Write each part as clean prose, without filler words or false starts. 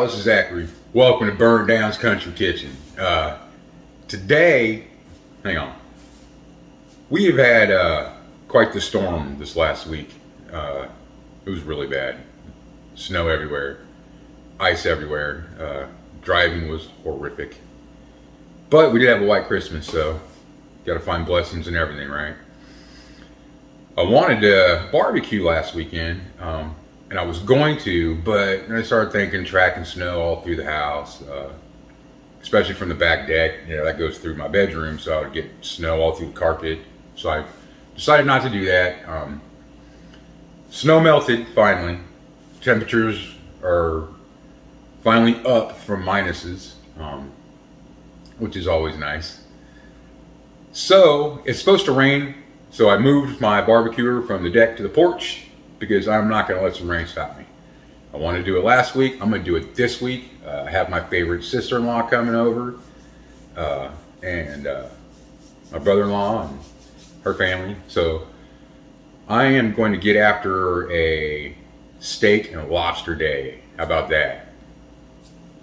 y'all, this is Zachary. Welcome to Burn Down's Country Kitchen. Today, hang on. We have had quite the storm this last week. It was really bad. Snow everywhere, ice everywhere. Driving was horrific. But we did have a white Christmas, so got to find blessings in everything, right? I wanted to barbecue last weekend. And I was going to, but then I started thinking tracking snow all through the house, especially from the back deck. You know, that goes through my bedroom, so I would get snow all through the carpet. So I decided not to do that. Snow melted finally. Temperatures are finally up from minuses, which is always nice. So it's supposed to rain, so I moved my barbecuer from the deck to the porch, because I'm not going to let some rain stop me. I wanted to do it last week. I'm going to do it this week. I have my favorite sister-in-law coming over, and my brother-in-law and her family. So I am going to get after a steak and lobster day. How about that?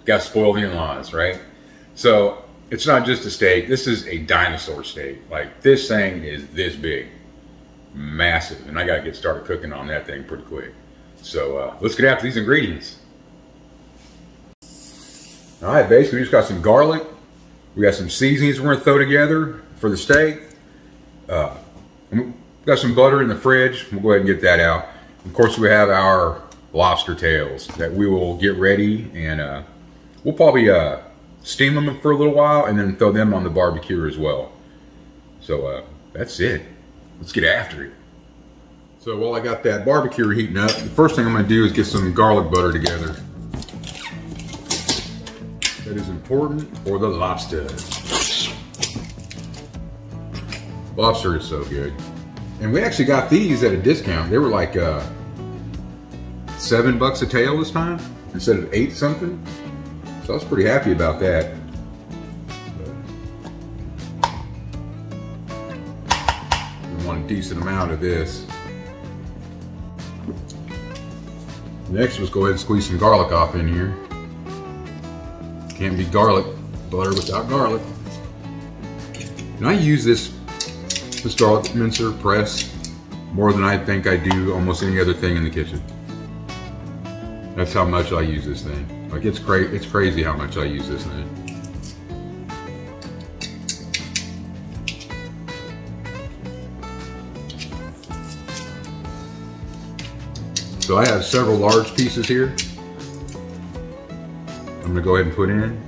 Got to spoil the in-laws, right? So it's not just a steak. This is a dinosaur steak. Like, this thing is this big. Massive, and I gotta get started cooking on that thing pretty quick. So let's get after these ingredients. All right, basically we just got some garlic. We got some seasonings we're gonna throw together for the steak. We got some butter in the fridge. We'll go ahead and get that out. Of course, we have our lobster tails that we will get ready, and we'll probably steam them for a little while and then throw them on the barbecue as well. So that's it. Let's get after it. So while I got that barbecue heating up, the first thing I'm going to do is get some garlic butter together. That is important for the lobster. Lobster is so good. And we actually got these at a discount. They were like $7 a tail this time instead of 8 something. So I was pretty happy about that. A decent amount of this. Next, let's go ahead and squeeze some garlic off in here. Can't be garlic butter without garlic. And I use this garlic mincer press more than I think I do almost any other thing in the kitchen. That's how much I use this thing. Like, it's crazy how much I use this thing. So I have several large pieces here. I'm gonna go ahead and put in.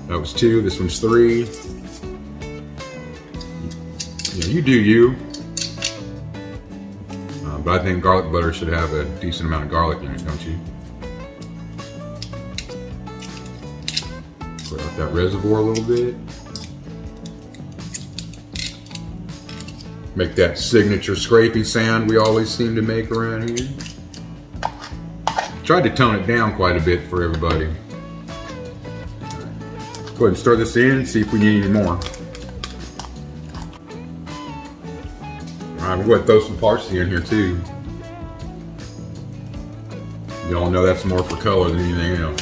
That was 2, this one's 3. Yeah, you do you. But I think garlic butter should have a decent amount of garlic in it, don't you? Put out that reservoir a little bit. Make that signature scraping sound we always seem to make around here. Tried to tone it down quite a bit for everybody. Go ahead and stir this in and see if we need any more. Alright, we'll go ahead and throw some parsley in here too. You all know that's more for color than anything else.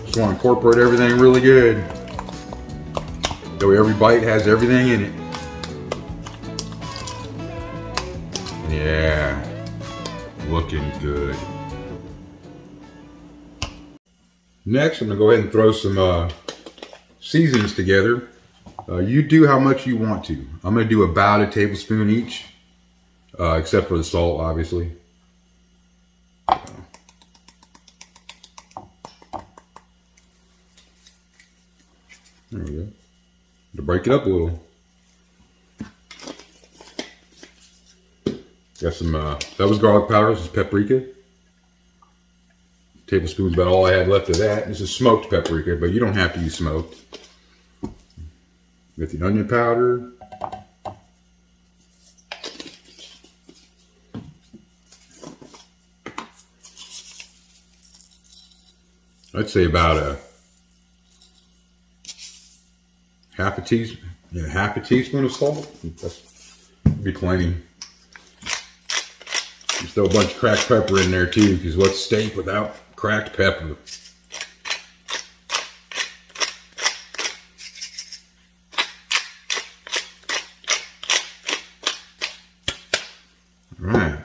Just want to incorporate everything really good. That way every bite has everything in it. Yeah, looking good. Next, I'm gonna go ahead and throw some seasonings together. You do how much you want to. I'm gonna do about a tablespoon each, except for the salt, obviously. There we go. To break it up a little. Got some, that was garlic powder, this is paprika. Tablespoon's about all I had left of that. This is smoked paprika, but you don't have to use smoked. Got the onion powder. I'd say about half a teaspoon of salt. That's be plenty. Just throw a bunch of cracked pepper in there too, because what's steak without cracked pepper? All right.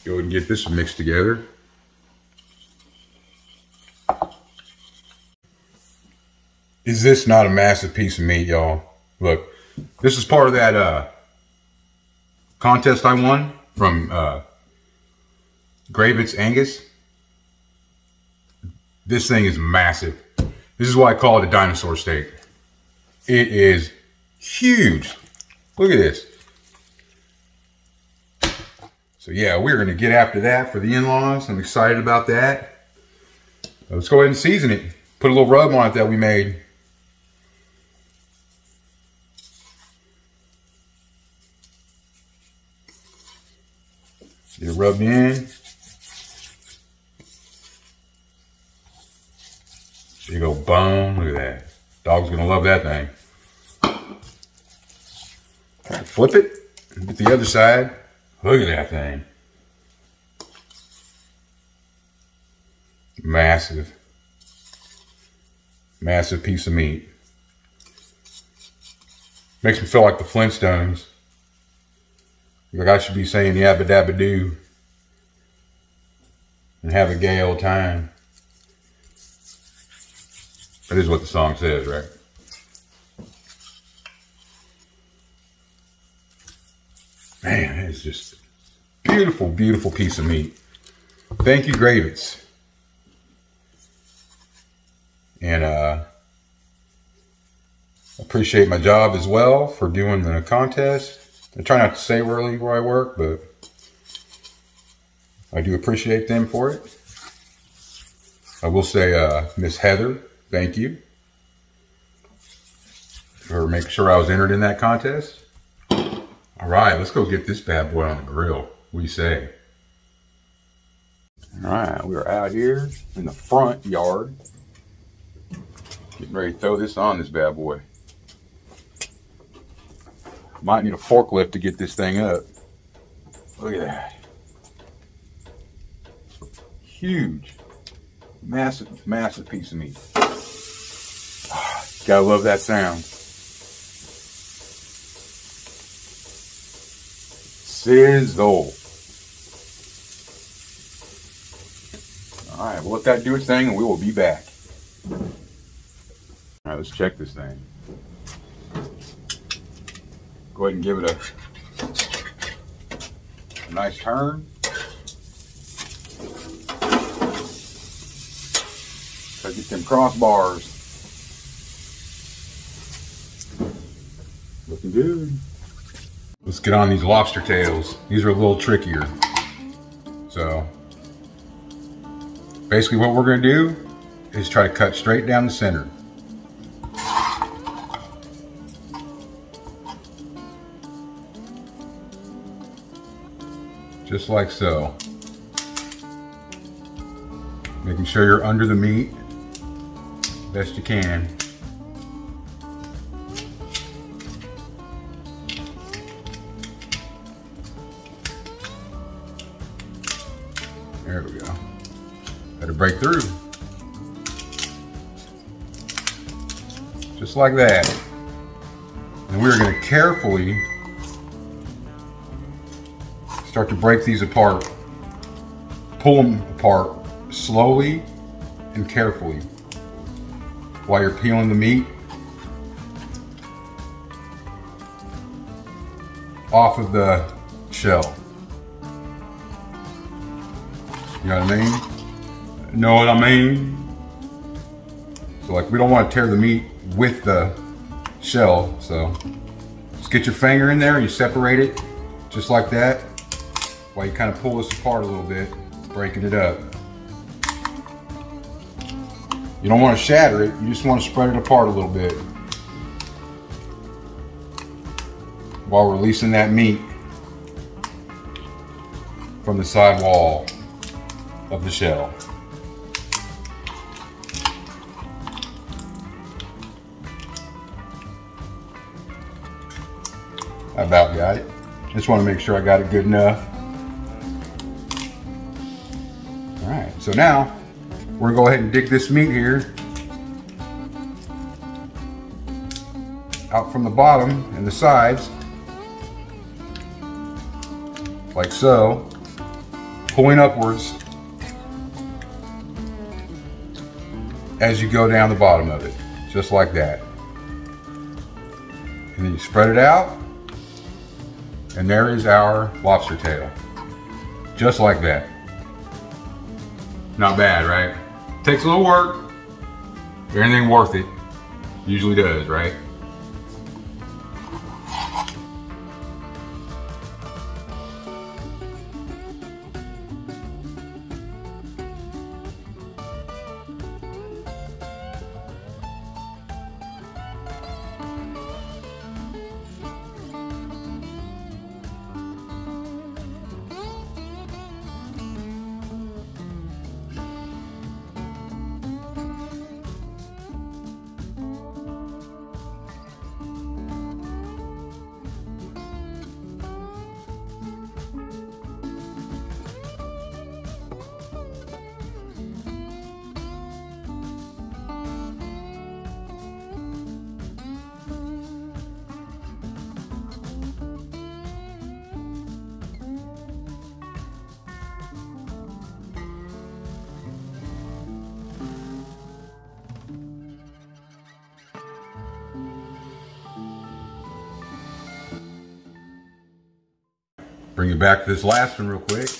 Go ahead and get this mixed together. Is this not a massive piece of meat, y'all? Look, this is part of that contest I won from Gravitz Angus. This thing is massive. This is why I call it a dinosaur steak. It is huge. Look at this. So yeah, we're gonna get after that for the in-laws. I'm excited about that. Let's go ahead and season it. Put a little rub on it that we made. Get it rubbed in. There you go, boom, look at that. Dog's gonna love that thing. All right, flip it, and get the other side. Look at that thing. Massive. Massive piece of meat. Makes me feel like the Flintstones. Like I should be saying yabba dabba doo and have a gay old time. That is what the song says, right? Man, it's just beautiful, beautiful piece of meat. Thank you, Gravitz. And appreciate my job as well for doing the contest. I try not to say really where I work, but I do appreciate them for it. I will say, Miss Heather, thank you for making sure I was entered in that contest. All right, let's go get this bad boy on the grill. What do you say? All right, we're out here in the front yard. Getting ready to throw this on this bad boy. Might need a forklift to get this thing up. Look at that. Huge. Massive, massive piece of meat. Gotta love that sound. Sizzle. All right, we'll let that do its thing and we will be back. All right, let's check this thing. Go ahead and give it a nice turn. Gotta get them crossbars. Looking good. Let's get on these lobster tails. These are a little trickier. So basically what we're gonna do is try to cut straight down the center. Just like so. Making sure you're under the meat best you can. There we go. Better break through. Just like that. And we're going to carefully start to break these apart. Pull them apart slowly and carefully while you're peeling the meat off of the shell. You know what I mean? Know what I mean? So like we don't want to tear the meat with the shell, so just get your finger in there and you separate it just like that while you kind of pull this apart a little bit, breaking it up. You don't want to shatter it, you just want to spread it apart a little bit while releasing that meat from the side wall of the shell. I about got it. Just want to make sure I got it good enough. All right, so now we're gonna go ahead and dig this meat here out from the bottom and the sides, like so, pulling upwards as you go down the bottom of it, just like that. And then you spread it out, and there is our lobster tail. Just like that. Not bad, right? Takes a little work. Anything worth it usually does, right? Bring it back to this last one real quick.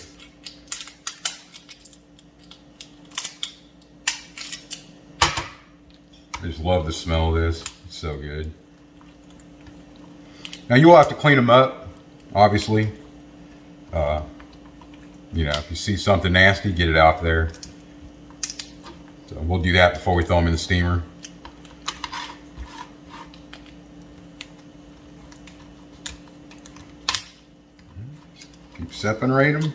I just love the smell of this. It's so good. Now you will have to clean them up, obviously. You know, if you see something nasty, get it out there. So we'll do that before we throw them in the steamer. Keep separating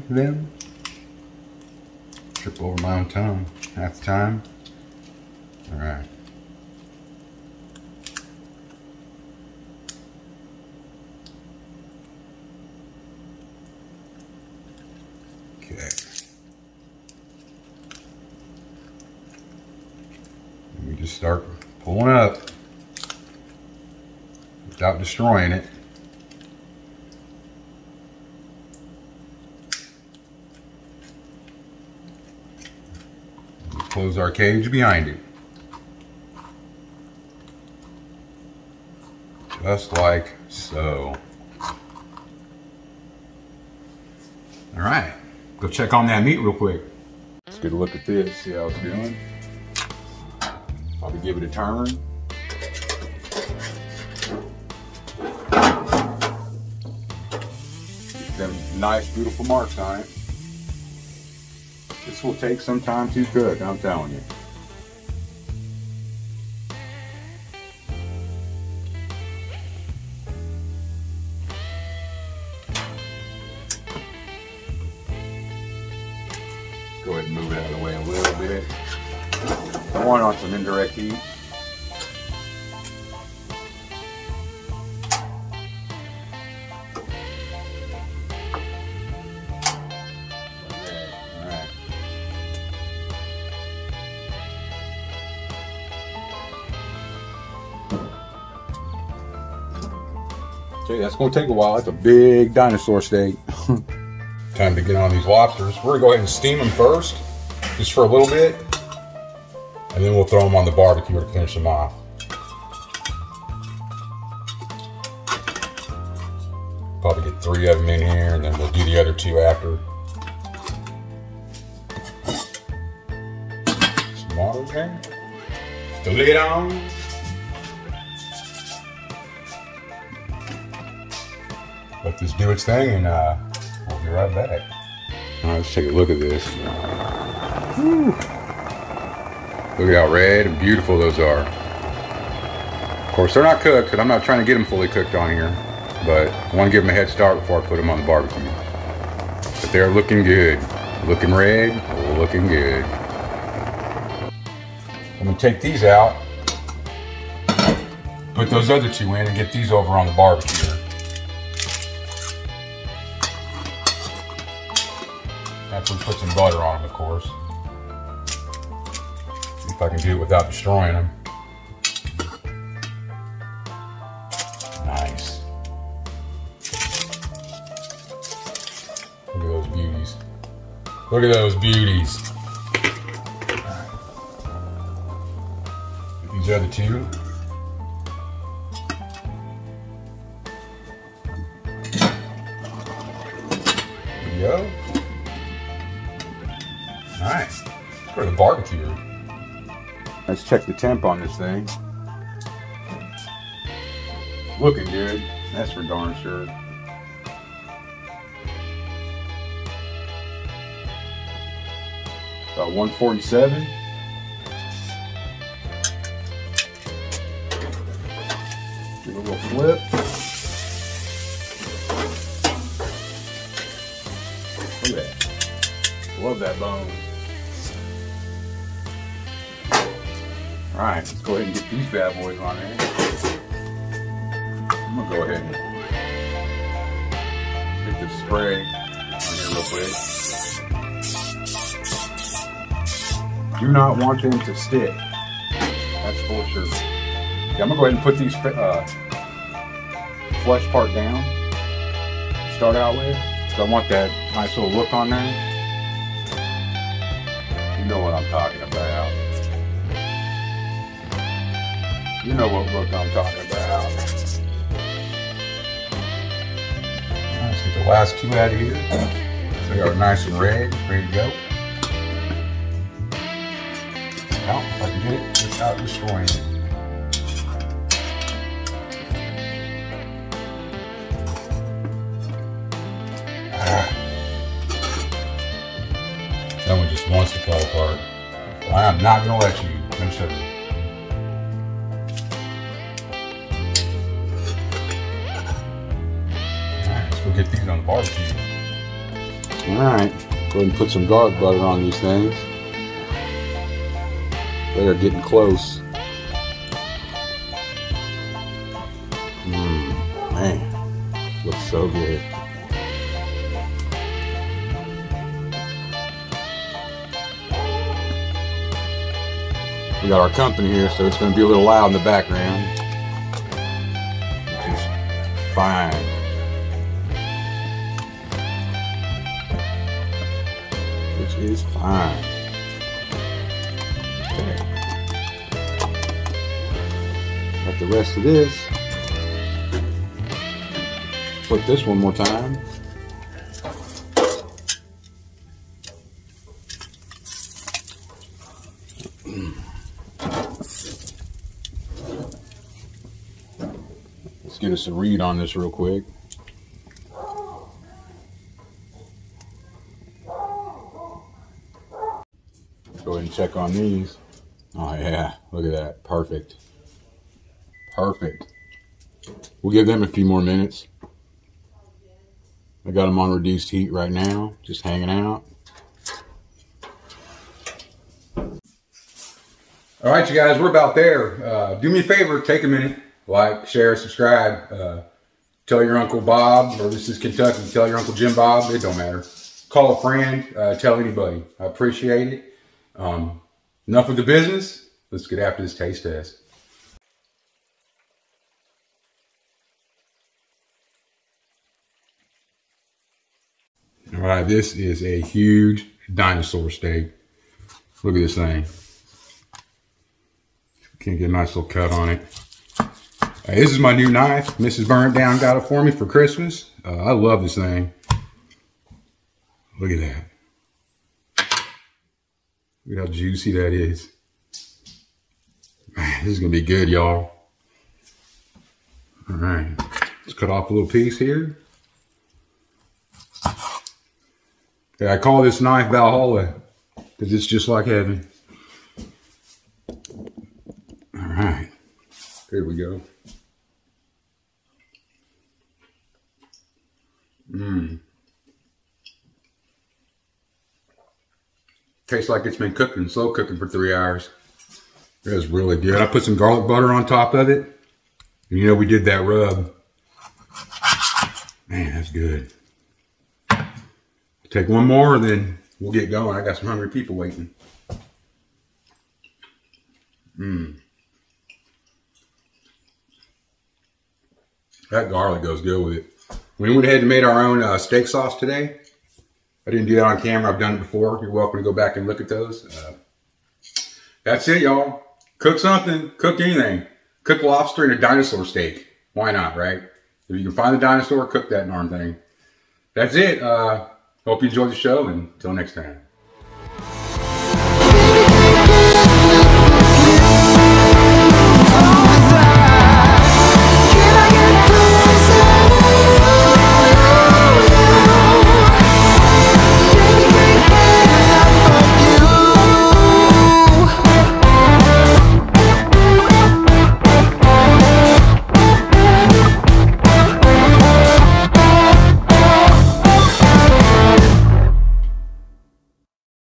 them. Trip over my own tongue half the time. All right. Okay. And we just start pulling up without destroying it. Close our cage behind it. Just like so. All right, go check on that meat real quick. Let's get a look at this, see how it's doing. Probably give it a turn. Get them nice, beautiful marks on it. This will take some time to cook, I'm telling you. Go ahead and move it out of the way a little bit. I want it on some indirect heat. Okay, that's going to take a while. That's a big dinosaur steak. Time to get on these lobsters. We're going to go ahead and steam them first, just for a little bit. And then we'll throw them on the barbecue to finish them off. Probably get 3 of them in here, and then we'll do the other 2 after. Some water there. The lid on. Let this do its thing, and we'll be right back. All right, let's take a look at this. Whew. Look at how red and beautiful those are. Of course, they're not cooked, because I'm not trying to get them fully cooked on here, but I want to give them a head start before I put them on the barbecue. But they're looking good. Looking red, looking good. I'm going to take these out. put those other two in and get these over on the barbecue. After we put some butter on them, of course. See if I can do it without destroying them. Nice. Look at those beauties. Look at those beauties. These other two. There we go. Nice. For the barbecue. Let's check the temp on this thing. Looking good. That's for darn sure. About 147. Give it a little flip. Look at that. Love that bone. Alright, let's go ahead and get these bad boys on there. I'm gonna go ahead and get this spray on here real quick. Do not want them to stick. That's for sure. Okay, I'm gonna go ahead and put these flesh part down to start out with. So I want that nice little look on there. You know what I'm talking about. You know what look I'm talking about. Let's get the last two out of here. So they are nice and red, ready to go. Now, if I can get it without destroying it. That one just wants to fall apart. Well, I'm not going to let you. Let me show you. Get these on the barbecue. Alright, go ahead and put some garlic butter on these things. They are getting close. Man, looks so good. We got our company here, so it's going to be a little loud in the background. Which is fine. Is fine. Okay. Got the rest of this. Flip this one more time. Let's get us a read on this real quick. Go ahead and check on these. Oh yeah, look at that. Perfect. Perfect. We'll give them a few more minutes. I got them on reduced heat right now, just hanging out. All right, you guys, we're about there. Do me a favor, take a minute, like, share, subscribe. Tell your Uncle Bob, or this is Kentucky, tell your Uncle Jim Bob, it don't matter. Call a friend, tell anybody. I appreciate it. Enough of the business. Let's get after this taste test. All right, this is a huge dinosaur steak. Look at this thing. Can get a nice little cut on it. This is my new knife. Mrs. Burnt Down got it for me for Christmas. I love this thing. Look at that. Look at how juicy that is. Man, this is gonna be good, y'all. All right, let's cut off a little piece here. Yeah, I call this knife Valhalla because it's just like heaven. All right, here we go. Tastes like it's been cooking, slow cooking for 3 hours. It was really good. I put some garlic butter on top of it. You know, we did that rub. Man, that's good. Take one more, and then we'll get going. I got some hungry people waiting. That garlic goes good with it. We went ahead and made our own steak sauce today. I didn't do that on camera. I've done it before. You're welcome to go back and look at those. That's it, y'all. Cook something. Cook anything. Cook lobster and a dinosaur steak. Why not, right? If you can find the dinosaur, cook that darn thing. That's it. Hope you enjoyed the show, and until next time.